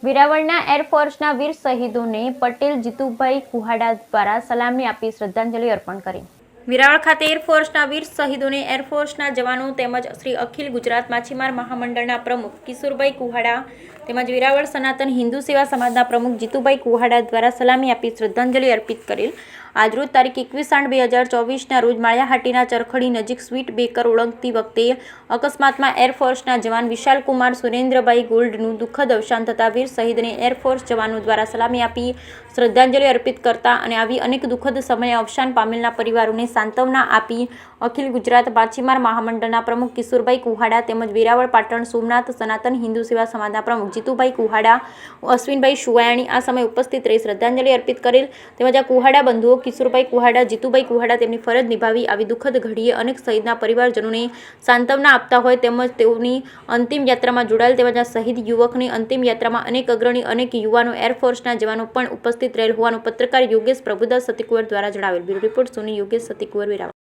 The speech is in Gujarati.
વેરાવળના એરફોર્સના વીર શહીદોને પટેલ જીતુભાઈ કુહાડા દ્વારા સલામી આપી શ્રદ્ધાંજલિ અર્પણ કરી। વેરાવળ ખાતે એરફોર્સના વીર શહીદોને એરફોર્સના જવાનો તેમજ શ્રી અખિલ ગુજરાત માછીમાર મહામંડળના પ્રમુખ કિશોરભાઈ કુહાડા તેમજ વેરાવળ સનાતન હિન્દુ સેવા સમાજના પ્રમુખ જીતુભાઈ કુહાડા દ્વારા સલામી આપી શ્રદ્ધાંજલિ અર્પિત કરેલ। આજરોજ તારીખ 21/8/2024ના રોજ માળિયાહાટીના ચરખડી નજીક સ્વીટ બેકર ઓળંગતી વખતે અકસ્માતમાં એરફોર્સના જવાન વિશાલકુમાર સુરેન્દ્રભાઈ ગોલ્ડનું દુઃખદ અવસાન થતાં વીર શહીદને એરફોર્સ જવાનો દ્વારા સલામી આપી શ્રદ્ધાંજલિ અર્પિત કરતા અને આવી અનેક દુઃખદ સમયે અવસાન પામેલના પરિવારોને સાંત્વના આપી અખિલ ગુજરાત માછીમાર મહામંડળના પ્રમુખ કિશોરભાઈ કુહાડા તેમજ વેરાવળ પાટણ સોમનાથ સનાતન હિન્દુ સેવા સમાજના પ્રમુખ જીતુભાઈ કુહાડા અશ્વિનભાઈ સુવાયાણી આ સમયે ઉપસ્થિત રહી શ્રદ્ધાંજલિ અર્પિત કરેલ। તેમજ આ કુહાડા બંધુઓ કિશોરભાઈ કુહાડા જીતુભાઈ કુહાડા તેમની ફરજ નિભાવી આવી દુઃખદ ઘડીએ અનેક શહીદના પરિવારજનોને સાંત્વના આપતા હોય તેમજ તેઓની અંતિમ યાત્રામાં જોડાયેલ તેમજ આ શહીદ યુવકની અંતિમ યાત્રામાં અનેક અગ્રણી અનેક યુવાનો એરફોર્સના જવાનો પણ ઉપસ્થિત રહેલ હોવાનું પત્રકાર યોગેશ પ્રભુદાસ સતીકુંવર દ્વારા જણાવેલ। બ્યુરો રિપોર્ટ સોની યોગેશ સતીકુંવર વેરાવળ।